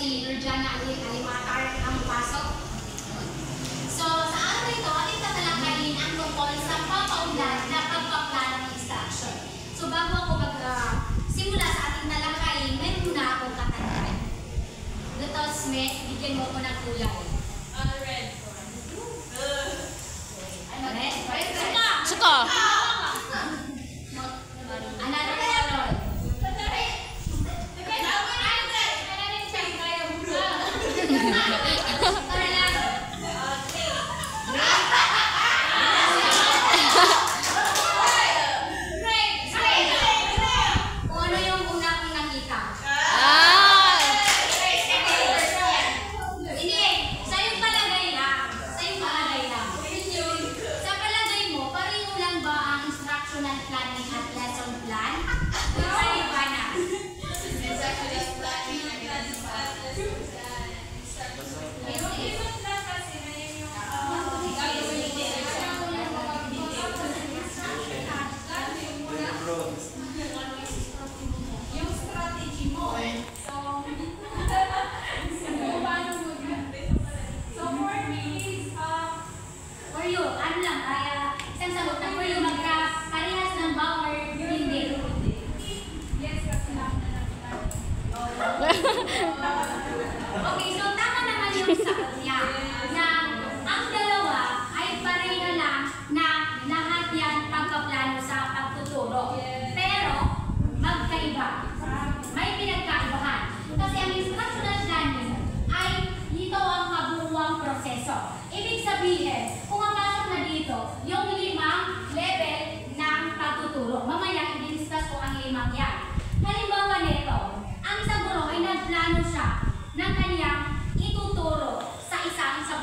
si Virginia Alimatar ang pasok. So, sa araw na ito, ating tatalakayin ang tungkol sa papaunlad na pagpaplano ng instruction. So, bago ako mag-simula sa ating talakayin, may muna akong katanungan. Dr. Smith, bigyan mo ko ng kulay. Red. Ano red? Suka. Another color. Kung ano yung una kong nakita. Hindi, sa yung palagay lang. Sa palagay mo, pareho lang ba ang instructional planning at lesson plan? Or iba na? Yung strategy mo. So for me is, For you, ano lang, isang sagot na for you, magka-parehas ng ba or hindi? yes, kasi lang na Okay, so tama naman yung sagot niya na ang dalawa ay pareho lang na lahat yan pagkaplano sa pagtuturo. Pero, magkaiba. May pinagkaibahan. Kasi ang instructional planning ay ito ang kabuuang proseso. Ibig sabihin, pumapasok na dito yung 5 level ng pagtuturo. Mamaya, i-discuss ko ang 5 yan. Halimbawa nito, ang isang guro ay nagplano siya ng kanyang ituturo sa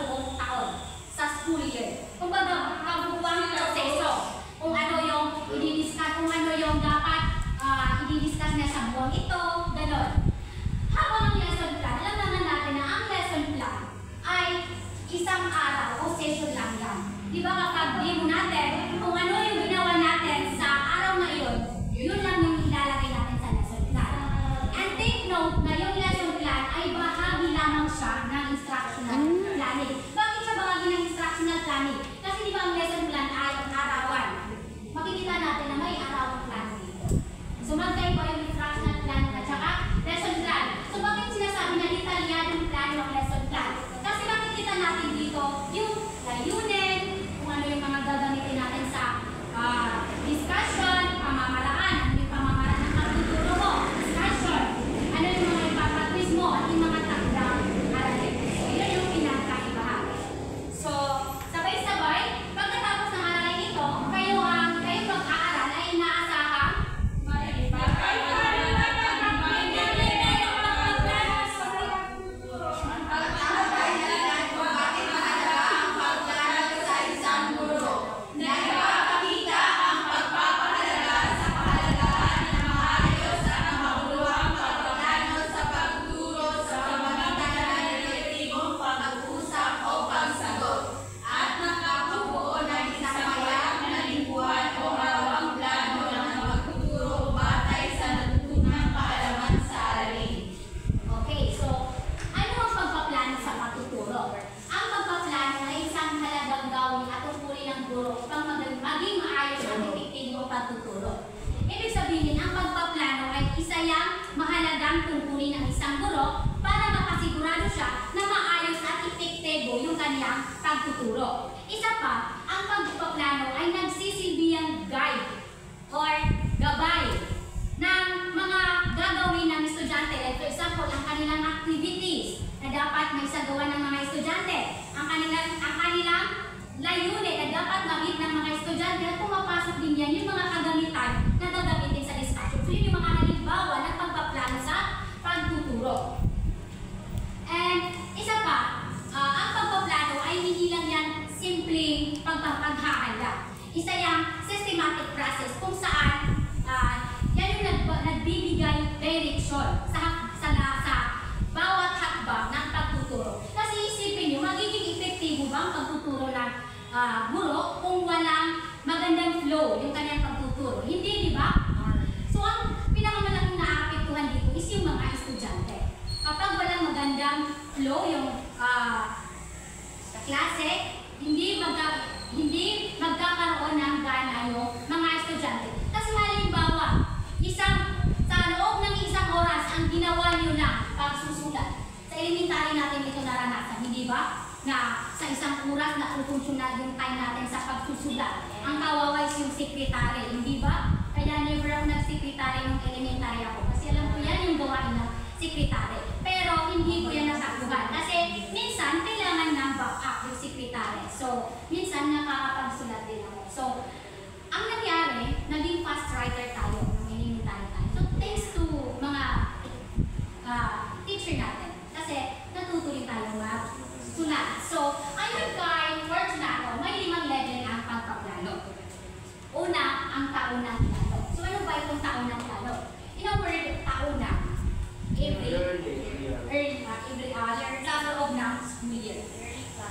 buong taon, sa school year. Kumbaga, kabuuang proseso. Kung ano yung i-discuss, kung ano yung dapat i-discuss niya sa buwan ito, gano'n. Habang ang lesson plan, alam naman natin na ang lesson plan ay isang araw o session lang yan. Di ba kapag demo natin, kung ano yung ginawa natin sa araw na iyon, yun lang yung ilalagay natin sa lesson plan. And take note na yung lesson plan ay bahagi lamang siya ng instructional planning. Bakit siya bahagi ng instructional planning? Kasi di ba ang lesson plan ay arawan? Makikita natin na may arawang plan dito. So magkaiba yung instructional planning at saka lesson plan. So bakit sinasabi na detalyadong plano ang lesson plan? Kasi makikita natin dito yung layunin, kung ano yung mga gagamitin natin sa discussion, pamamaraan, ano yung pamamaraan ng pagtuturo mo, discussion, ano yung mga ipapractice mo, at yung mga takdang aralin. So yun yung pinagkaibahan. So, sabay-sabay, pagkatapos ng aralin ito, kayo mag-aaral ay inaasahang Okay, so ano ang pagpaplano sa pagtuturo? Ang pagpaplano ay isang halagang gawin at tungkulin ng guro upang maging maayos at epektibong pagtuturo. Ibig sabihin, ang pagpaplano ay isa yang mahalagang tungkulin ng isang guro para makasigurado siya na maayos at epektibo yung kanyang pagtuturo. Isa pa, ang pagpaplano ay nagsisilbiyang guide or gabay ng mga gagawin ng estudyante. Like for example, ang kanilang activities na dapat may sagawa ng mga estudyante. Ang kanilang layunin na dapat ma-meet ng mga estudyante at pumapasok din yan yung mga kagamitan na gagamitin sa discussion. So yun yung mga halimbawa ng pagpaplano sa pagtuturo. And isa pa, ang pagpaplano ay hindi lang yan simpleng paghahanda. Isa yung systematic process kung saan yan yung nagbibigay direction sa bawat hakbang ng pagtuturo. Kasi isipin nyo, magiging epektibo ba ang pagtuturo ng guro kung walang magandang flow yung kanyang pagtuturo? Hindi, di ba? So ang pinakamalaking naapektuhan dito is yung mga estudyante. Kapag walang maganda flow yung sa klase, hindi magkakaroon ng gana yung mga estudyante. Kasi halimbawa, sa loob ng isang oras ang ginawa niyo na pagsusulat. Sa elementary natin ito naranasan, hindi ba? Na sa isang oras na pupunsyonal yung time natin sa pagsusulat. Ang kawawa is yung secretary, hindi ba? Kaya never ako nag-secretary nung elementary ako. Kasi alam ko yan yung gawain ng secretary. Pero hindi ko yan nasaguhan. Kasi minsan kailangan ng backup yung secretary. So, minsan nakakapagsulat din ako. So, ang nangyari, naging fast writer tayo nung elementary tayo. So, thanks to mga teacher natin. Kasi natuto rin tayo magsulat. So, ayun kay Fortunato, may 5 level ang pagpaplano. Una, ang taunang plano. So, ano ba itong taunang plano? In a word, tauna. Every sa loob ng school year.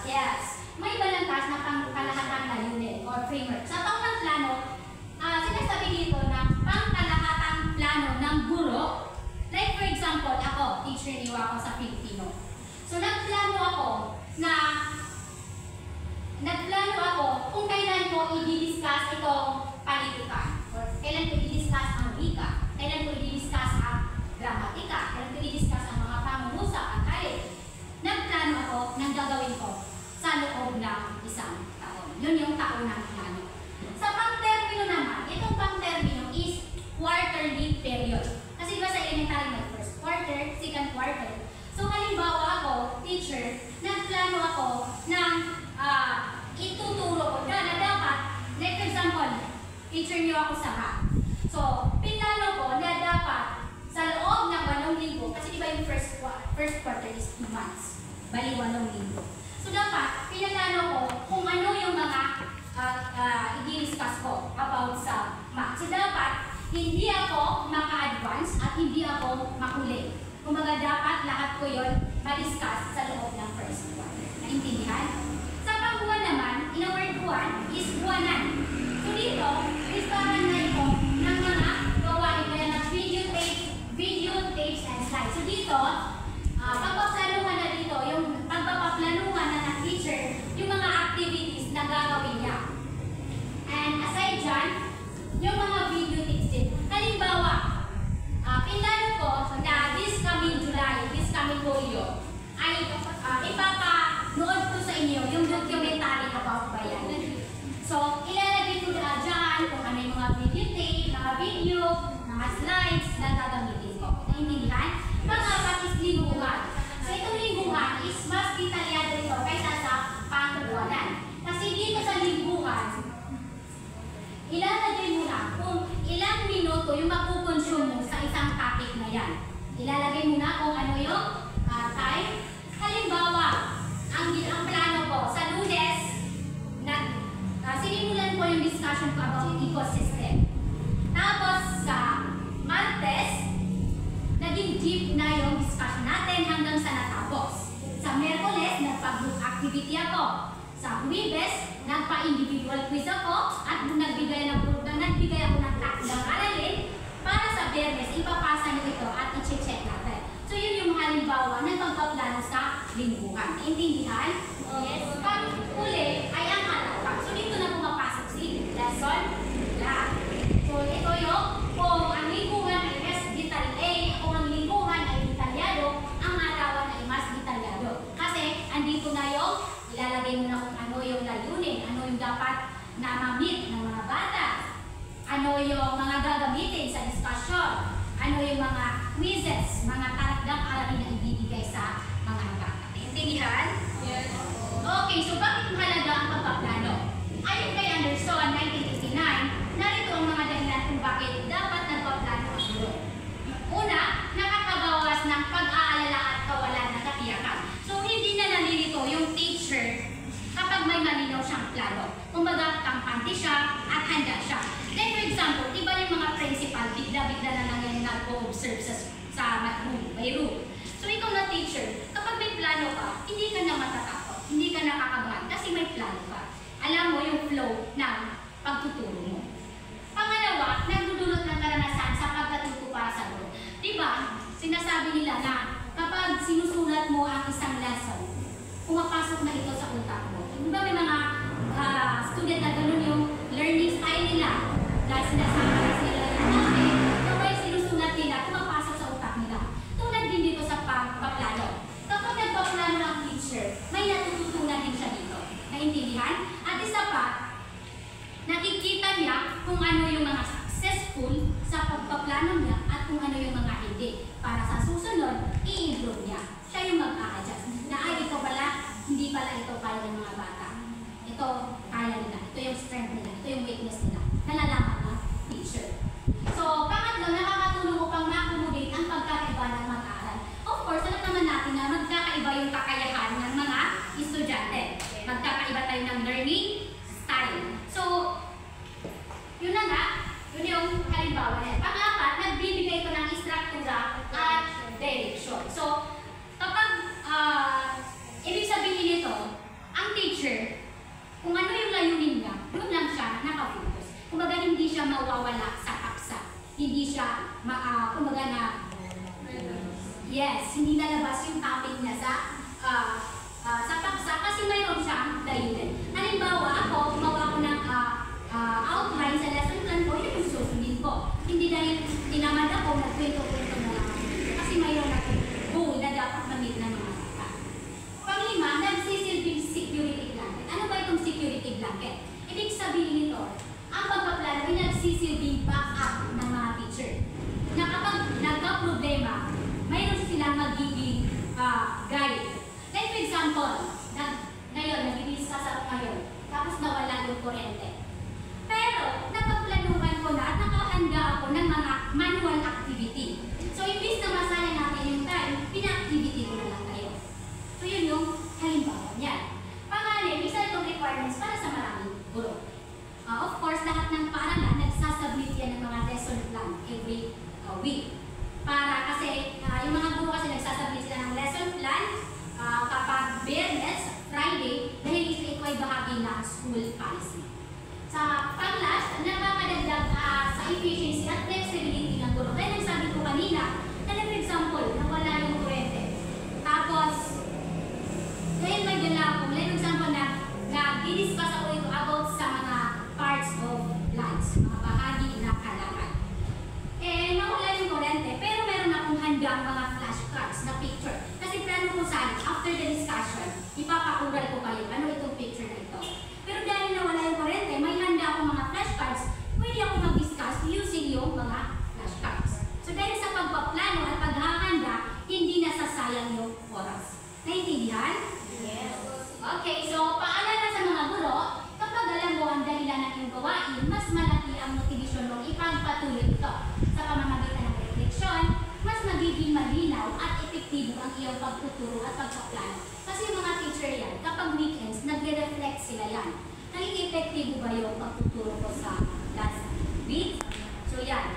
Yes. May balantas na pangkalahatang layunin or framework. Sa taunang plano, sinasabi dito na pangkalahatang plano ng guro. Like for example, ako, teacher niyo ako sa Filipino. So nagplano ako kung kailan ko i-discuss itong politika, or kailan ko i-discuss ang wika, kailan ko i-discuss ang gramatika, kailan ko i-discuss ang mga pangungusap, ang kahit. Nagplano ako ng gagawin ko sa loob ng isang taon. Yun yung taon ng plano. Sa pang-termino naman, itong pang-termino is quarterly period. Kasi diba sa elementary may first quarter, second quarter. So halimbawa ako, teacher, nagplano ako ng ituturo ko na dapat, like for example, teacher niyo ako sa math. So, pinlano ko na dapat sa loob ng 8 linggo, kasi diba yung first quarter is 2 months, bali 8 linggo. So dapat, pinlano ko kung ano yung mga i-discuss ko about sa math. So dapat, hindi ako maka-advance at hindi ako makuli. Kumbaga dapat lahat ko yon ma-discuss sa loob ng first quarter. Naintindihan? Sa pangbuwan naman, in a word buwan, is buwanan. So dito, listahan na ito ng mga gawain kaya ng video tapes and slides. So dito, pagpaplanuhan na dito, yung pagpaplanuhan na ng teacher, yung mga activities na gagawin niya. And aside dyan, yung mga video tips din. Halimbawa, pinlano ko na this coming July, this coming Hulyo, ay ipapanood ko sa inyo yung documentary about bayan. So, ilalagay ko dyan kung ano yung mga video tape, mga video, mga slides na gagamitin ko. Naintindihan? Pang-apat is lingguhan. So, itong lingguhan is mas detalyado ito kaysa sa pangbuwanan. Kasi dito sa lingguhan, ilalagay mo na kung ilang minuto yung makukonsume mo sa isang topic na yan. Ilalagay mo na kung ano yung time. Halimbawa, ang plano ko sa Lunes, sinimulan ko yung discussion ko about ecosystem. Tapos sa Martes, naging deep na yung discussion natin hanggang sa natapos. Sa Miyerkules, nagpa-group activity ako. Sa Huwebes, nagpa-individual quiz ako at nagbigay ako ng takdang aralin para sa Biyernes, ipapasa nyo ito at i-check natin. So yun yung halimbawa ng pagpaplano sa lingguhan. Naintindihan? Yes. Pag-uli ay ang halaga. So dito na pumapasok si lesson lang. So ito yung kung ang lingguhan ay mas kung ang lingguhan ay detalyado, ang arawan ay mas detalyado. Kasi andito na yung ilalagay mo na kung ano yung layunin, ano yung dapat na ma-meet ng mga bata, ano yung mga gagamitin sa discussion, ano yung mga quizzes, mga takdang aralin na ibibigay sa mga bata. Intindihan? Yes. Okay, so bakit mahalaga ang pagpaplano? Ayon kay Anderson, 1989, narito ang mga dahilan kung bakit dapat nagpaplano ang guro. Una, nakakabawas ng pag-aalala at kawalan ng katiyakan. So, hindi na nalilito yung teacher kapag may malinaw siyang plano. Kumbaga, kampante siya at handa siya. Like for example, iba yung mga principal, bigla-bigla na lang yung nag-observe sa room, by room. So, ikaw na teacher, kapag may plano ka, hindi ka na matatakot, hindi ka nakakabahan kasi may plano ka. Alam mo yung flow ng pagtuturo mo. Pangalawa, nagdudulot ng karanasan sa pagkatuto para sa guro. Diba, sinasabi nila na kapag kapag sinusulat mo ang isang lesson, pumapasok na ito sa utak mo. Di ba may mga student na ganun yung learning style nila? Dahil sinasama na sila yung okay, kapag sinusulat nila, pumapasok sa utak nila. Tulad din dito sa pagpaplano. Kapag nagpaplano ng teacher, may natututunan din siya dito. Naintindihan? At isa pa, nakikita niya kung ano yung mga successful sa pagpaplano niya at kung ano yung mga hindi. Para sa susunod, i-improve niya. Siya yung mag-a-adjust. Na ay, ito pala, hindi pala ito kaya ng mga bata. Ito, kaya nila. Ito yung strength nila. Ito yung weakness nila. Nalalaman ng teacher. So, pangatlo, nakakatulong upang ma-accommodate ang pagkakaiba ng mag-aaral. Of course, alam naman natin na magkakaiba yung kakayahan ng mga estudyante. Magkakaiba tayo ng learning style. So, yun na nga, yun yung halimbawa niya. Pang-apat, nagbibigay ito ng istruktura at direction. So, kapag ibig sabihin nito, ang teacher, kung ano yung layunin niya, doon lang siya nakafocus. Kumbaga, hindi siya mawawala sa paksa. Hindi siya, kumbaga na, yes, hindi lalabas yung topic niya sa paksa kasi mayroon siyang layunin. Halimbawa, ako, gumawa ko ng outline sa lesson plan ko, yun yung susundin ko. Hindi dahil tinamad ako, nagkwento-kwento na lang. Kasi mayroon ako goal na dapat ma-meet ng mga bata. Panglima, nagsisilbing security blanket. Ano ba itong security blanket? Ibig sabihin nito, ang pagpaplano ay nagsisilbing backup ng mga teacher. Na kapag nagka-problema, mayroon silang magiging guide. Like for example, ngayon, nag-discuss ako ngayon, tapos nawala yung kuryente. Pero, napagplanuhan ko na at nakahanda ako ng mga manual activity. So, imbis na masaya natin yung time, pina-activity ko na lang kayo. So, yun yung halimbawa niyan. Pangalim, isa itong requirements para sa maraming guro. Of course, lahat ng paaralan, nagsasubmit yan ng mga lesson plan every week. Para kasi, yung mga guro kasi nagsasubmit sila ng lesson plan kapag Biyernes, Friday, dahil ito ay bahagi ng school policy. Sa pang-last, nakakadagdag sa efficiency at flexibility ng guro. Kaya nagsabi ko kanina, na for example, nawala yung kuwente. Tapos, dahil may dala akong, like for example, na di-discuss ako ito about sa mga parts of plants, mga bahagi ng halaman. Nawala yung kuryente, pero meron akong handang mga flashcards na picture. Kasi plano ko sana, after the discussion, ipapakural ko kayo ano itong picture na ito. Pero dahil nawala yung kuryente, may handa akong mga flashcards, pwede ako mag-discuss using yung mga flashcards. So dahil sa pagpaplano at paghahanda, hindi nasasayang yung oras. Naintindihan? Yes. Okay, so paalala sa mga guro, kapag alam mo ang dahilan ng iyong gawain, mas malaki ang motivasyon mong ipagpatuloy ito. Sa pamamagitan ng refleksyon, mas magiging malinaw at epektibo ang iyong pagtuturo at pagpaplano. Kasi yung mga teacher yan, kapag weekends, nagre-reflect sila yan. Naging epektibo ba yung pagtuturo ko sa last week? So yan.